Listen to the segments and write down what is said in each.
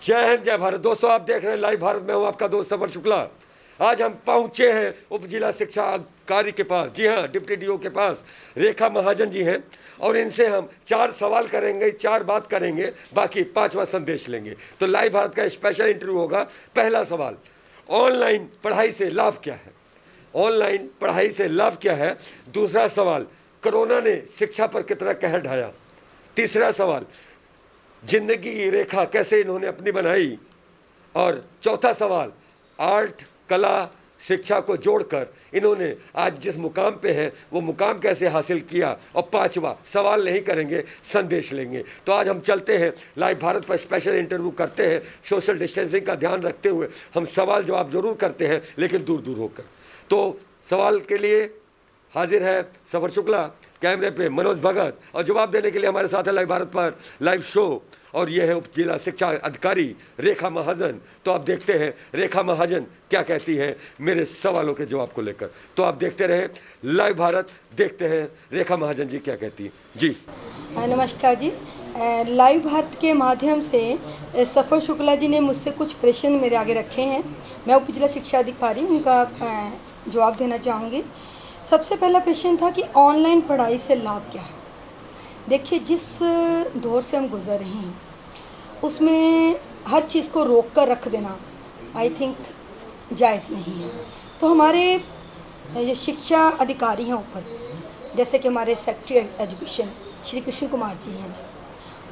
जय हिंद जय भारत। दोस्तों आप देख रहे हैं लाइव भारत में, हूँ आपका दोस्त सफर शुक्ला। आज हम पहुँचे हैं उप जिला शिक्षा अधिकारी के पास, जी हाँ डिप्टी डीओ के पास। रेखा महाजन जी हैं और इनसे हम 4 सवाल करेंगे, 4 बात करेंगे, बाकी 5वां संदेश लेंगे। तो लाइव भारत का स्पेशल इंटरव्यू होगा। पहला सवाल, ऑनलाइन पढ़ाई से लाभ क्या है? ऑनलाइन पढ़ाई से लाभ क्या है? दूसरा सवाल, कोरोना ने शिक्षा पर कितना कहर ढाया? तीसरा सवाल, जिंदगी रेखा कैसे इन्होंने अपनी बनाई? और चौथा सवाल, आर्ट कला शिक्षा को जोड़कर इन्होंने आज जिस मुकाम पे है वो मुकाम कैसे हासिल किया? और 5वां सवाल नहीं करेंगे, संदेश लेंगे। तो आज हम चलते हैं लाइव भारत पर, स्पेशल इंटरव्यू करते हैं। सोशल डिस्टेंसिंग का ध्यान रखते हुए हम सवाल जवाब जरूर करते हैं, लेकिन दूर दूर होकर। तो सवाल के लिए हाजिर है सफर शुक्ला, कैमरे पे मनोज भगत, और जवाब देने के लिए हमारे साथ है लाइव भारत पर लाइव शो, और ये है उप जिला शिक्षा अधिकारी रेखा महाजन। तो आप देखते हैं रेखा महाजन क्या कहती है मेरे सवालों के जवाब को लेकर। तो आप देखते रहें लाइव भारत, देखते हैं रेखा महाजन जी क्या कहती है। जी नमस्कार जी। लाइव भारत के माध्यम से सफर शुक्ला जी ने मुझसे कुछ प्रश्न मेरे आगे रखे हैं। मैं उप जिला शिक्षा अधिकारी उनका जवाब देना चाहूँगी। सबसे पहला प्रश्न था कि ऑनलाइन पढ़ाई से लाभ क्या है। देखिए, जिस दौर से हम गुज़र रहे हैं उसमें हर चीज़ को रोक कर रख देना आई थिंक जायज़ नहीं है। तो हमारे जो शिक्षा अधिकारी हैं ऊपर, जैसे कि हमारे सेक्रेटरी एजुकेशन श्री कृष्ण कुमार जी हैं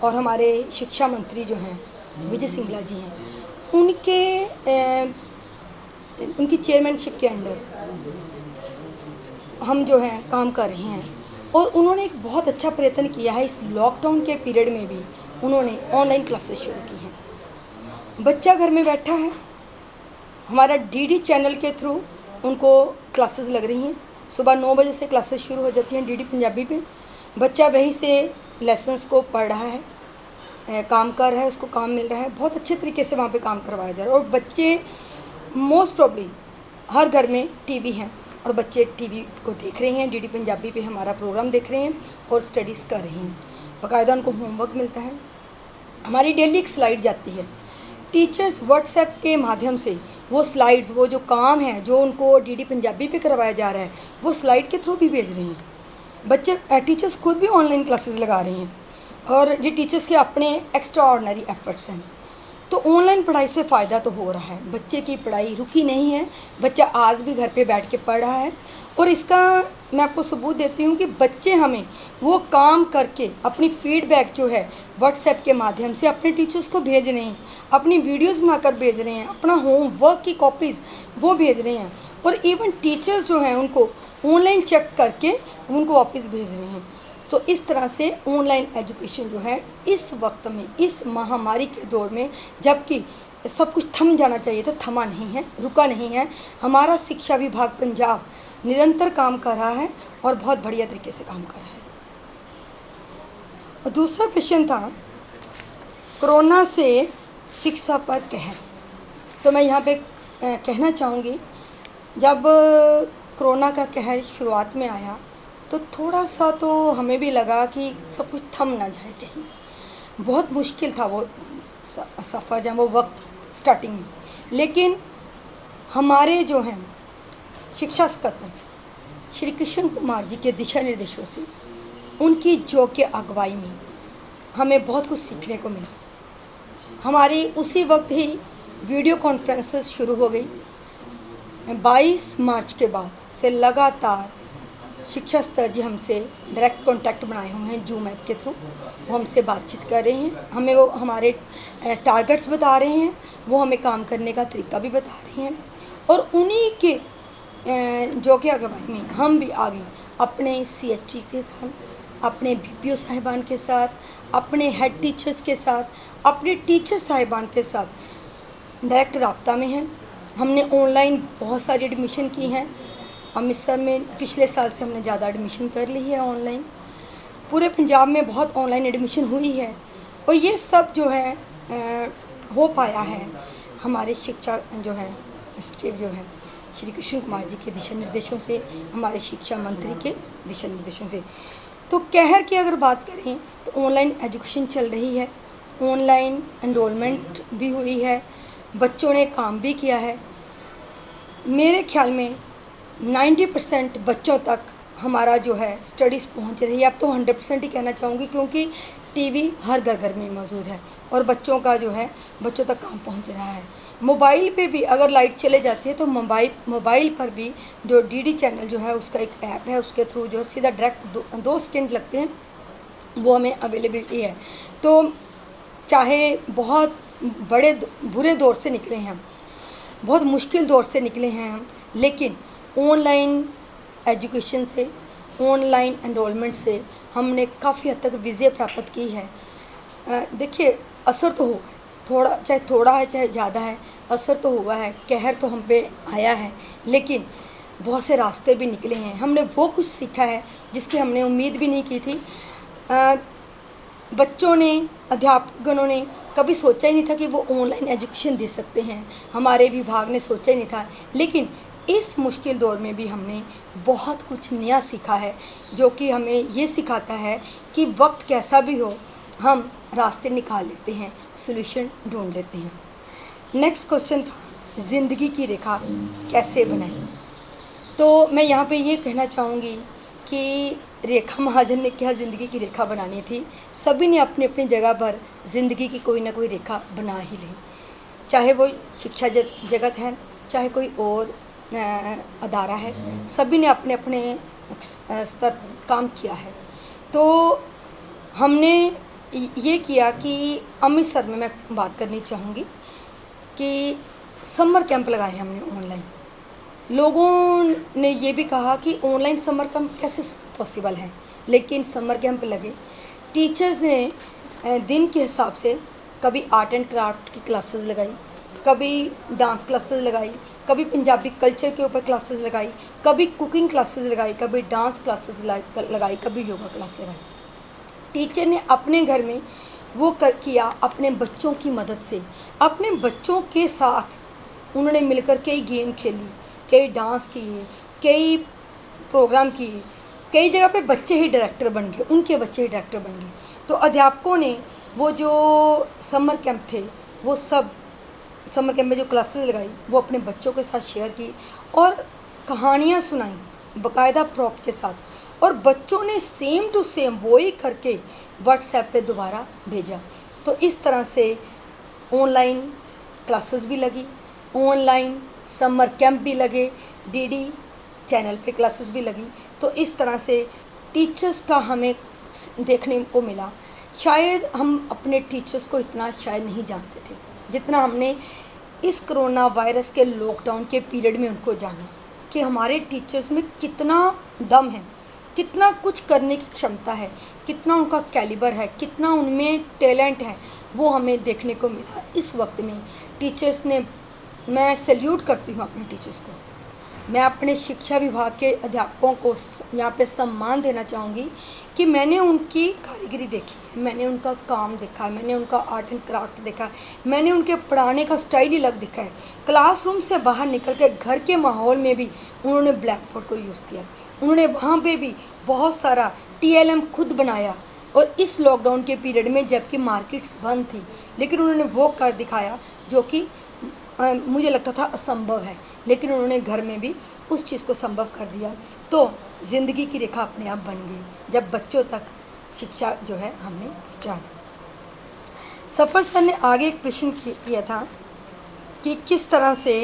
और हमारे शिक्षा मंत्री जो हैं विजय सिंगला जी हैं, उनकी चेयरमैनशिप के अंडर हम जो हैं काम कर रहे हैं। और उन्होंने एक बहुत अच्छा प्रयत्न किया है। इस लॉकडाउन के पीरियड में भी उन्होंने ऑनलाइन क्लासेस शुरू की हैं। बच्चा घर में बैठा है, हमारा डीडी चैनल के थ्रू उनको क्लासेस लग रही हैं। सुबह 9 बजे से क्लासेस शुरू हो जाती हैं डीडी पंजाबी पे। बच्चा वहीं से लेसन्स को पढ़ रहा है, काम कर रहा है, उसको काम मिल रहा है। बहुत अच्छे तरीके से वहाँ पे काम करवाया जा रहा है। और बच्चे मोस्ट प्रॉब्ली हर घर में टीवी हैं और बच्चे टीवी को देख रहे हैं, डीडी पंजाबी पे हमारा प्रोग्राम देख रहे हैं और स्टडीज़ कर रहे हैं। बाकायदा उनको होमवर्क मिलता है। हमारी डेली एक स्लाइड जाती है, टीचर्स व्हाट्सएप के माध्यम से वो स्लाइड्स, वो जो काम है जो उनको डीडी पंजाबी पे करवाया जा रहा है, वो स्लाइड के थ्रू भी भेज रहे हैं। बच्चे टीचर्स खुद भी ऑनलाइन क्लासेस लगा रहे हैं और ये टीचर्स के अपने एक्स्ट्रा ऑर्डिनरी एफर्ट्स हैं। तो ऑनलाइन पढ़ाई से फ़ायदा तो हो रहा है, बच्चे की पढ़ाई रुकी नहीं है, बच्चा आज भी घर पे बैठ के पढ़ रहा है। और इसका मैं आपको सबूत देती हूँ कि बच्चे हमें वो काम करके अपनी फीडबैक जो है व्हाट्सएप के माध्यम से अपने टीचर्स को भेज रहे हैं, अपनी वीडियोस बनाकर भेज रहे हैं, अपना होमवर्क की कॉपीज़ वो भेज रहे हैं। और इवन टीचर्स जो हैं उनको ऑनलाइन चेक करके उनको वापस भेज रहे हैं। तो इस तरह से ऑनलाइन एजुकेशन जो है इस वक्त में, इस महामारी के दौर में, जबकि सब कुछ थम जाना चाहिए तो थमा नहीं है, रुका नहीं है। हमारा शिक्षा विभाग पंजाब निरंतर काम कर रहा है और बहुत बढ़िया तरीके से काम कर रहा है। और दूसरा प्रश्न था कोरोना से शिक्षा पर कहर। तो मैं यहाँ पे कहना चाहूँगी, जब कोरोना का कहर शुरुआत में आया तो थोड़ा सा तो हमें भी लगा कि सब कुछ थम ना जाए कहीं। बहुत मुश्किल था वो सफ़र, जब वो वक्त स्टार्टिंग में। लेकिन हमारे जो हैं शिक्षा स्कत्तर श्री कृष्ण कुमार जी के दिशा निर्देशों से, उनकी जो के अगुवाई में हमें बहुत कुछ सीखने को मिला। हमारी उसी वक्त ही वीडियो कॉन्फ्रेंसेस शुरू हो गई। 22 मार्च के बाद से लगातार शिक्षा स्तर जी हमसे डायरेक्ट कांटेक्ट बनाए हुए हैं जूम ऐप के थ्रू। वो हमसे बातचीत कर रहे हैं, हमें वो हमारे टारगेट्स बता रहे हैं, वो हमें काम करने का तरीका भी बता रहे हैं। और उन्हीं के जो कि अगुवाई में हम भी आगे अपने CHT के साथ, अपने BPO साहिबान के साथ, अपने हेड टीचर्स के साथ, अपने टीचर साहिबान के साथ डायरेक्ट रब्ता में हैं। हमने ऑनलाइन बहुत सारी एडमिशन की हैं। अमृतसर में पिछले साल से हमने ज़्यादा एडमिशन कर ली है ऑनलाइन। पूरे पंजाब में बहुत ऑनलाइन एडमिशन हुई है। और ये सब जो है हो पाया है हमारे शिक्षा जो है स्टेट जो है श्री कृष्ण कुमार जी के दिशा निर्देशों से, हमारे शिक्षा मंत्री के दिशा निर्देशों से। तो कहर की अगर बात करें तो ऑनलाइन एजुकेशन चल रही है, ऑनलाइन एनरोलमेंट भी हुई है, बच्चों ने काम भी किया है। मेरे ख्याल में 90% बच्चों तक हमारा जो है स्टडीज़ पहुंच रही है। अब तो 100% ही कहना चाहूँगी, क्योंकि टीवी हर घर में मौजूद है और बच्चों का जो है बच्चों तक काम पहुंच रहा है। मोबाइल पे भी अगर लाइट चले जाती है तो मोबाइल पर भी जो डीडी चैनल जो है उसका एक ऐप है, उसके थ्रू जो है सीधा डायरेक्ट 2 सेकंड लगते हैं, वो हमें अवेलेबिलिटी है। तो चाहे बहुत बुरे दौर से निकले हैं हम, बहुत मुश्किल दौर से निकले हैं हम, लेकिन ऑनलाइन एजुकेशन से, ऑनलाइन एनरोलमेंट से हमने काफ़ी हद तक विजय प्राप्त की है। देखिए, असर तो हुआ है, थोड़ा है चाहे ज़्यादा है, असर तो हुआ है, कहर तो हम पे आया है, लेकिन बहुत से रास्ते भी निकले हैं। हमने वो कुछ सीखा है जिसकी हमने उम्मीद भी नहीं की थी। बच्चों ने, अध्यापकगणों ने कभी सोचा ही नहीं था कि वो ऑनलाइन एजुकेशन दे सकते हैं, हमारे विभाग ने सोचा ही नहीं था। लेकिन इस मुश्किल दौर में भी हमने बहुत कुछ नया सीखा है, जो कि हमें ये सिखाता है कि वक्त कैसा भी हो हम रास्ते निकाल लेते हैं, सॉल्यूशन ढूंढ लेते हैं। नेक्स्ट क्वेश्चन था, ज़िंदगी की रेखा कैसे बनाएं। तो मैं यहाँ पे ये कहना चाहूँगी कि रेखा महाजन ने क्या ज़िंदगी की रेखा बनानी थी, सभी ने अपनी अपनी जगह पर ज़िंदगी की कोई ना कोई रेखा बना ही ली। चाहे वो शिक्षा जगत है, चाहे कोई और अदारा है, सभी ने अपने अपने स्तर पर काम किया है। तो हमने ये किया कि अमृतसर में मैं बात करनी चाहूँगी कि समर कैंप लगाए हमने ऑनलाइन। लोगों ने ये भी कहा कि ऑनलाइन समर कैंप कैसे पॉसिबल है, लेकिन समर कैंप लगे। टीचर्स ने दिन के हिसाब से कभी आर्ट एंड क्राफ्ट की क्लासेस लगाई, कभी डांस क्लासेस लगाई, कभी पंजाबी कल्चर के ऊपर क्लासेस लगाई, कभी कुकिंग क्लासेस लगाई, कभी डांस क्लासेस लगाई, कभी योगा क्लास लगाई। टीचर ने अपने घर में वो किया अपने बच्चों की मदद से, अपने बच्चों के साथ उन्होंने मिलकर कई गेम खेली, कई डांस किए, कई प्रोग्राम किए, कई जगह पे बच्चे ही डायरेक्टर बन गए, उनके बच्चे ही डायरेक्टर बन गए। तो अध्यापकों ने वो जो समर कैंप थे, वो सब समर कैंप में जो क्लासेस लगाई वो अपने बच्चों के साथ शेयर की और कहानियाँ सुनाई बाकायदा प्रॉप के साथ, और बच्चों ने सेम टू सेम वही करके व्हाट्सएप पे दोबारा भेजा। तो इस तरह से ऑनलाइन क्लासेस भी लगी, ऑनलाइन समर कैंप भी लगे, डीडी चैनल पे क्लासेस भी लगी। तो इस तरह से टीचर्स का हमें देखने को मिला। शायद हम अपने टीचर्स को इतना शायद नहीं जानते थे जितना हमने इस कोरोना वायरस के लॉकडाउन के पीरियड में उनको जाना, कि हमारे टीचर्स में कितना दम है, कितना कुछ करने की क्षमता है, कितना उनका कैलिबर है, कितना उनमें टैलेंट है, वो हमें देखने को मिला इस वक्त में। टीचर्स ने, मैं सैल्यूट करती हूँ अपने टीचर्स को। मैं अपने शिक्षा विभाग के अध्यापकों को यहाँ पे सम्मान देना चाहूँगी कि मैंने उनकी कारीगरी देखी है, मैंने उनका काम देखा है, मैंने उनका आर्ट एंड क्राफ्ट देखा है, मैंने उनके पढ़ाने का स्टाइल ही अलग देखा है। क्लासरूम से बाहर निकल के घर के माहौल में भी उन्होंने ब्लैक बोर्ड को यूज़ किया, उन्होंने वहाँ पे भी बहुत सारा TLM खुद बनाया। और इस लॉकडाउन के पीरियड में जबकि मार्केट्स बंद थी, लेकिन उन्होंने वो कर दिखाया जो कि मुझे लगता था असंभव है, लेकिन उन्होंने घर में भी उस चीज़ को संभव कर दिया। तो ज़िंदगी की रेखा अपने आप बन गई जब बच्चों तक शिक्षा जो है हमने पहुँचा दी। सफर सर ने आगे एक प्रश्न किया था कि किस तरह से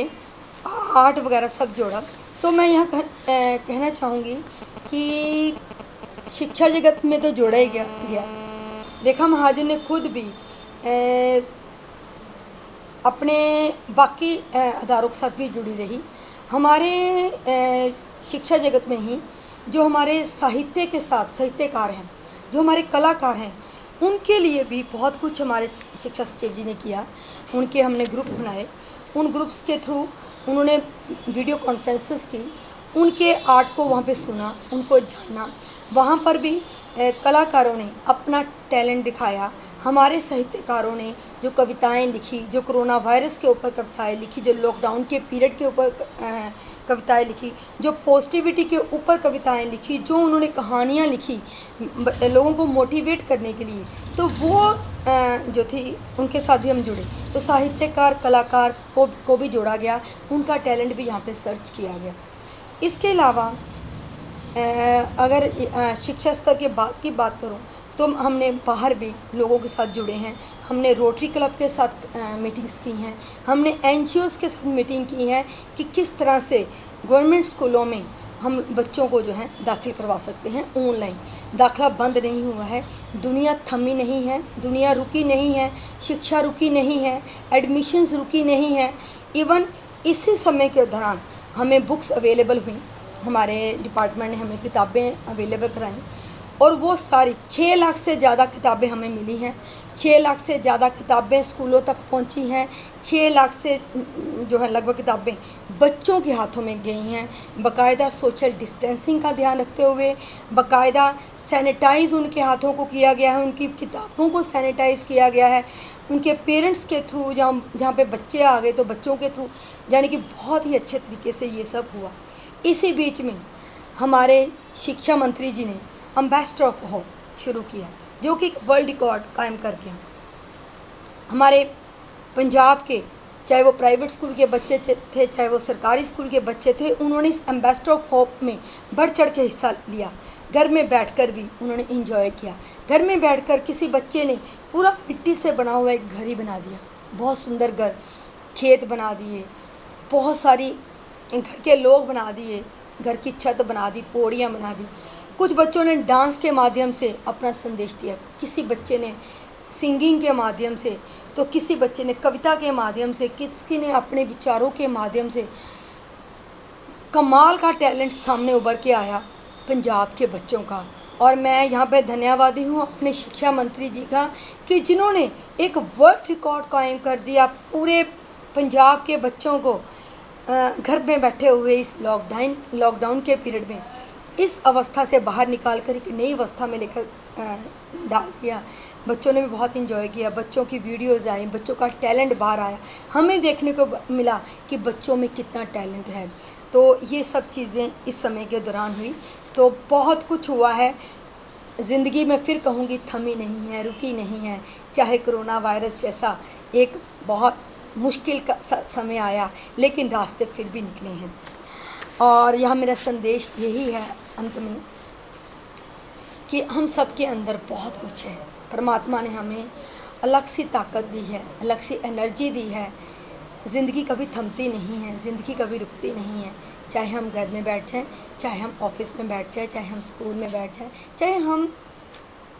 आर्ट वगैरह सब जोड़ा। तो मैं यहाँ कहना चाहूँगी कि शिक्षा जगत में तो जोड़ा ही गया। रेखा महाजन ने खुद भी अपने बाकी अदारों के साथ भी जुड़ी रही। हमारे शिक्षा जगत में ही जो हमारे साहित्य के साथ साहित्यकार हैं, जो हमारे कलाकार हैं, उनके लिए भी बहुत कुछ हमारे शिक्षा सचिव जी ने किया। उनके हमने ग्रुप बनाए, उन ग्रुप्स के थ्रू उन्होंने वीडियो कॉन्फ्रेंसेस की, उनके आर्ट को वहाँ पे सुना, उनको जाना। वहाँ पर भी कलाकारों ने अपना टैलेंट दिखाया, हमारे साहित्यकारों ने जो कविताएं लिखी, जो कोरोना वायरस के ऊपर कविताएं लिखी, जो लॉकडाउन के पीरियड के ऊपर कविताएं लिखी, जो पॉजिटिविटी के ऊपर कविताएं लिखी, जो उन्होंने कहानियां लिखी लोगों को मोटिवेट करने के लिए, तो वो जो थी उनके साथ भी हम जुड़े। तो साहित्यकार कलाकार को भी जोड़ा गया, उनका टैलेंट भी यहाँ पे सर्च किया गया। इसके अलावा अगर शिक्षा स्तर के बाद की बात करूं तो हमने बाहर भी लोगों के साथ जुड़े हैं। हमने रोटरी क्लब के साथ मीटिंग्स की हैं, हमने एनजीओज़ के साथ मीटिंग की है कि किस तरह से गवर्नमेंट स्कूलों में हम बच्चों को जो है दाखिल करवा सकते हैं। ऑनलाइन दाखिला बंद नहीं हुआ है, दुनिया थमी नहीं है, दुनिया रुकी नहीं है, शिक्षा रुकी नहीं है, एडमिशन्स रुकी नहीं है। इवन इसी समय के दौरान हमें बुक्स अवेलेबल हुई, हमारे डिपार्टमेंट ने हमें किताबें अवेलेबल कराई और वो सारी 6 लाख से ज़्यादा किताबें हमें मिली हैं। 6 लाख से ज़्यादा किताबें स्कूलों तक पहुंची हैं। 6 लाख से जो है लगभग किताबें बच्चों के हाथों में गई हैं। बाकायदा सोशल डिस्टेंसिंग का ध्यान रखते हुए बाकायदा सैनिटाइज़ उनके हाथों को किया गया है, उनकी किताबों को सैनिटाइज़ किया गया है, उनके पेरेंट्स के थ्रू जहाँ पे बच्चे आ गए तो बच्चों के थ्रू, यानी कि बहुत ही अच्छे तरीके से ये सब हुआ। इसी बीच में हमारे शिक्षा मंत्री जी ने एम्बेसडर ऑफ होप शुरू किया, जो कि एक वर्ल्ड रिकॉर्ड कायम कर गया। हमारे पंजाब के चाहे वो प्राइवेट स्कूल के बच्चे थे, चाहे वो सरकारी स्कूल के बच्चे थे, उन्होंने इस एम्बेसडर ऑफ होप में बढ़ चढ़ के हिस्सा लिया। घर में बैठकर भी उन्होंने इंजॉय किया। घर में बैठकर किसी बच्चे ने पूरा मिट्टी से बना हुआ एक घर ही बना दिया, बहुत सुंदर घर, खेत बना दिए, बहुत सारी घर के लोग बना दिए, घर की छत बना दी, पौड़ियाँ बना दी। कुछ बच्चों ने डांस के माध्यम से अपना संदेश दिया, किसी बच्चे ने सिंगिंग के माध्यम से, तो किसी बच्चे ने कविता के माध्यम से, किसी ने अपने विचारों के माध्यम से। कमाल का टैलेंट सामने उभर के आया पंजाब के बच्चों का। और मैं यहाँ पे धन्यवादी हूँ अपने शिक्षा मंत्री जी का कि जिन्होंने एक वर्ल्ड रिकॉर्ड कायम कर दिया पूरे पंजाब के बच्चों को घर में बैठे हुए इस लॉकडाउन के पीरियड में इस अवस्था से बाहर निकाल कर एक नई अवस्था में लेकर डाल दिया। बच्चों ने भी बहुत एंजॉय किया, बच्चों की वीडियोज़ आई, बच्चों का टैलेंट बाहर आया, हमें देखने को मिला कि बच्चों में कितना टैलेंट है। तो ये सब चीज़ें इस समय के दौरान हुई, तो बहुत कुछ हुआ है। ज़िंदगी में फिर कहूँगी थमी नहीं है, रुकी नहीं है, चाहे कोरोना वायरस जैसा एक बहुत मुश्किल का समय आया, लेकिन रास्ते फिर भी निकले हैं। और यह मेरा संदेश यही है अंत में कि हम सब के अंदर बहुत कुछ है। परमात्मा ने हमें अलग सी ताकत दी है, अलग सी एनर्जी दी है। ज़िंदगी कभी थमती नहीं है, ज़िंदगी कभी रुकती नहीं है। चाहे हम घर में बैठ जाएँ, चाहे हम ऑफिस में बैठ जाएँ, चाहे हम स्कूल में बैठ जाएँ,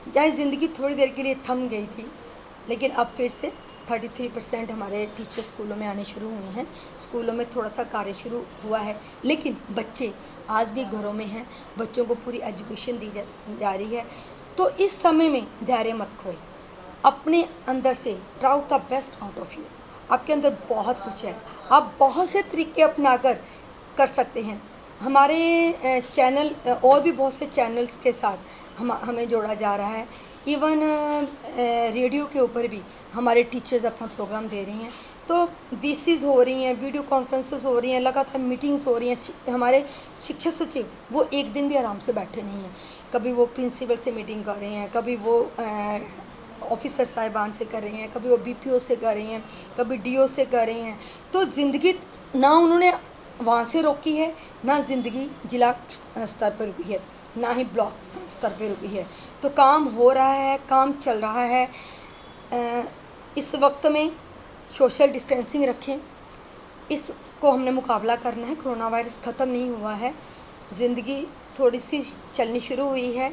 चाहे ज़िंदगी थोड़ी देर के लिए थम गई थी, लेकिन अब फिर से 33% हमारे टीचर स्कूलों में आने शुरू हुए हैं। स्कूलों में थोड़ा सा कार्य शुरू हुआ है, लेकिन बच्चे आज भी घरों में हैं, बच्चों को पूरी एजुकेशन दी जा रही है। तो इस समय में धैर्य मत खोए, अपने अंदर से trout the best out of you. आपके अंदर बहुत कुछ है, आप बहुत से तरीके अपनाकर कर सकते हैं। हमारे चैनल और भी बहुत से चैनल्स के साथ हमें जोड़ा जा रहा है। इवन रेडियो के ऊपर भी हमारे टीचर्स अपना प्रोग्राम दे रहे हैं। तो वीसीज़ हो रही हैं, वीडियो कॉन्फ्रेंसेस हो रही हैं, लगातार मीटिंग्स हो रही हैं। हमारे शिक्षा सचिव वो एक दिन भी आराम से बैठे नहीं हैं। कभी वो प्रिंसिपल से मीटिंग कर रहे हैं, कभी वो ऑफिसर साहिबान से कर रहे हैं, कभी वो बीपीओ से कर रहे हैं, कभी डीओ से कर रहे हैं। तो ज़िंदगी ना उन्होंने वहाँ से रोकी है, ना ज़िंदगी जिला स्तर पर रुकी है, ना ही ब्लॉक स्तर पर रुकी है। तो काम हो रहा है, काम चल रहा है। इस वक्त में सोशल डिस्टेंसिंग रखें, इसको हमने मुकाबला करना है। कोरोना वायरस ख़त्म नहीं हुआ है, ज़िंदगी थोड़ी सी चलनी शुरू हुई है।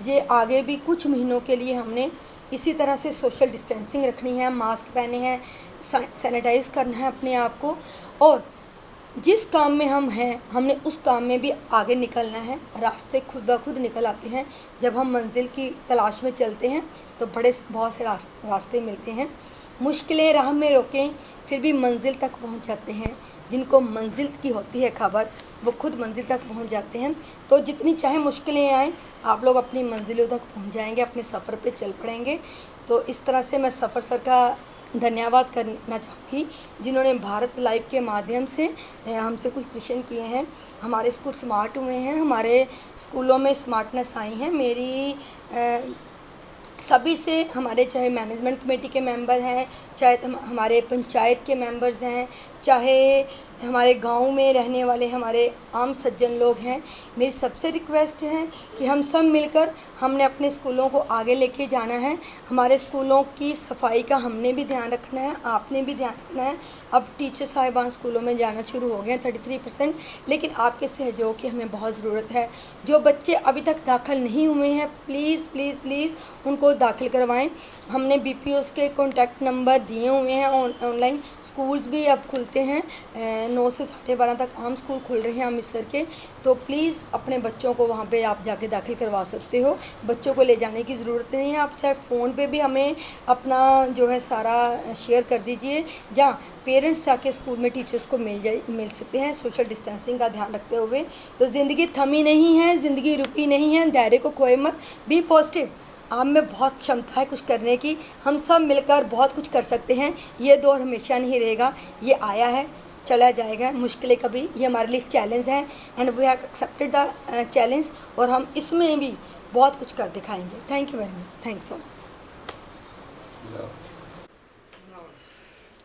ये आगे भी कुछ महीनों के लिए हमने इसी तरह से सोशल डिस्टेंसिंग रखनी है, मास्क पहने हैं, सैनिटाइज़ करना है अपने आप को, और जिस काम में हम हैं हमने उस काम में भी आगे निकलना है। रास्ते खुद ब खुद निकल आते हैं। जब हम मंजिल की तलाश में चलते हैं तो बहुत से रास्ते मिलते हैं। मुश्किलें राह में रोकें, फिर भी मंजिल तक पहुंच जाते हैं। जिनको मंजिल की होती है खबर, वो खुद मंजिल तक पहुंच जाते हैं। तो जितनी चाहे मुश्किलें आएँ, आप लोग अपनी मंजिलों तक पहुंच जाएंगे, अपने सफ़र पे चल पड़ेंगे। तो इस तरह से मैं सफ़र सर का धन्यवाद करना चाहूँगी, जिन्होंने भारत लाइव के माध्यम से हमसे कुछ प्रश्न किए हैं। हमारे स्कूल स्मार्ट हुए हैं, हमारे स्कूलों में स्मार्टनेस आई है। मेरी सभी से, हमारे चाहे मैनेजमेंट कमेटी के मेंबर हैं, चाहे हमारे पंचायत के मेंबर्स हैं, चाहे हमारे गांव में रहने वाले हमारे आम सज्जन लोग हैं, मेरी सबसे रिक्वेस्ट है कि हम सब मिलकर हमने अपने स्कूलों को आगे लेके जाना है। हमारे स्कूलों की सफाई का हमने भी ध्यान रखना है, आपने भी ध्यान रखना है। अब टीचर साहिबान स्कूलों में जाना शुरू हो गए हैं 33%, लेकिन आपके सहयोग की हमें बहुत ज़रूरत है। जो बच्चे अभी तक दाखिल नहीं हुए हैं, प्लीज़ प्लीज़ प्लीज़ उनको दाखिल करवाएं। हमने BPOs के कॉन्टैक्ट नंबर दिए हुए हैं। ऑनलाइन स्कूल्स भी अब खुलते हैं, 9 से 12:30 तक आम स्कूल खुल रहे हैं अमृतसर के। तो प्लीज़ अपने बच्चों को वहाँ पे आप जाके दाखिल करवा सकते हो। बच्चों को ले जाने की ज़रूरत नहीं है। आप चाहे फ़ोन पे भी हमें अपना जो है सारा शेयर कर दीजिए, जहाँ पेरेंट्स जाके स्कूल में टीचर्स को मिल सकते हैं, सोशल डिस्टेंसिंग का ध्यान रखते हुए। तो ज़िंदगी थमी नहीं है, ज़िंदगी रुकी नहीं है, धैर्य को खोए मत, बी पॉजिटिव। आप में बहुत क्षमता है कुछ करने की, हम सब मिलकर बहुत कुछ कर सकते हैं। ये दौर हमेशा नहीं रहेगा, ये आया है चला जाएगा। मुश्किलें कभी, ये हमारे लिए चैलेंज हैं and we have accepted the challenge, और हम इसमें भी बहुत कुछ कर दिखाएंगे। Thank you very much, thanks all.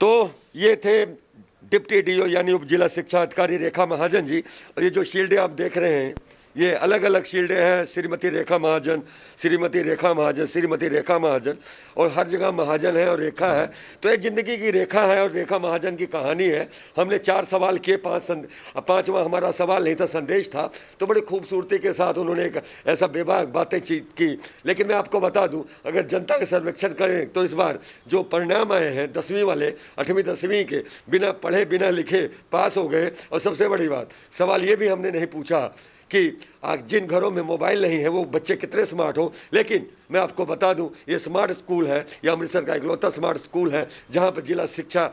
तो ये थे डिप्टी DO यानी उप जिला शिक्षा अधिकारी रेखा महाजन जी। और ये जो शील्डें आप देख रहे हैं, ये अलग अलग शील्डें हैं, श्रीमती रेखा महाजन, श्रीमती रेखा महाजन, श्रीमती रेखा महाजन, और हर जगह महाजन है और रेखा है। तो एक ज़िंदगी की रेखा है और रेखा महाजन की कहानी है। हमने 4 सवाल किए, 5वां हमारा सवाल नहीं था, संदेश था। तो बड़ी खूबसूरती के साथ उन्होंने एक ऐसा बेबाक बातें की। लेकिन मैं आपको बता दूं, अगर जनता के सर्वेक्षण करें तो इस बार जो परिणाम आए हैं 10वीं वाले, 8वीं 10वीं के, बिना पढ़े बिना लिखे पास हो गए। और सबसे बड़ी बात, सवाल ये भी हमने नहीं पूछा कि आज जिन घरों में मोबाइल नहीं है वो बच्चे कितने स्मार्ट हो। लेकिन मैं आपको बता दूं, ये स्मार्ट स्कूल है, ये अमृतसर का इकलौता स्मार्ट स्कूल है जहां पर जिला शिक्षा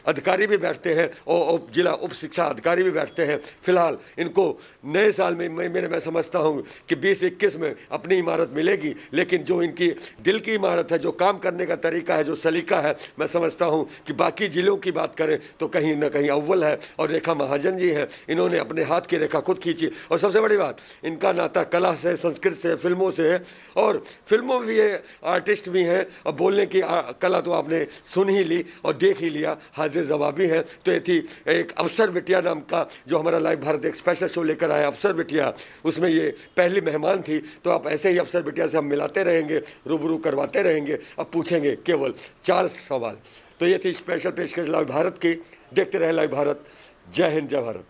अधिकारी भी बैठते हैं और जिला उप शिक्षा अधिकारी भी बैठते हैं। फिलहाल इनको नए साल में मैं समझता हूं कि 2021 में अपनी इमारत मिलेगी। लेकिन जो इनकी दिल की इमारत है, जो काम करने का तरीका है, जो सलीका है, मैं समझता हूँ कि बाकी जिलों की बात करें तो कहीं ना कहीं अव्वल है। और रेखा महाजन जी हैं, इन्होंने अपने हाथ की रेखा खुद खींची। और सबसे बड़ी बात, इनका नाता कला से, संस्कृत से, फिल्मों से है, और फिल्मों में भी ये आर्टिस्ट भी हैं। और बोलने की कला तो आपने सुन ही ली और देख ही लिया, हाजिर जवाबी हैं। तो ये थी एक अफसर बिटिया नाम का जो हमारा लाइव भारत एक स्पेशल शो लेकर आया, अफसर बिटिया, उसमें ये पहली मेहमान थी। तो आप ऐसे ही अफसर बिटिया से हम मिलाते रहेंगे, रूबरू करवाते रहेंगे। अब पूछेंगे केवल 4 सवाल। तो ये थी स्पेशल पेशकश लाइव भारत की। देखते रहे लाइव भारत। जय हिंद, जय भारत।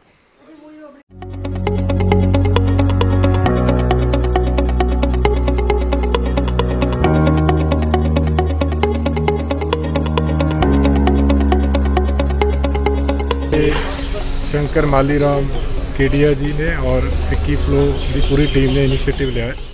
शंकर मालीराम केडिया जी ने और विक्की फ्लो की पूरी टीम ने इनिशिएटिव लिया है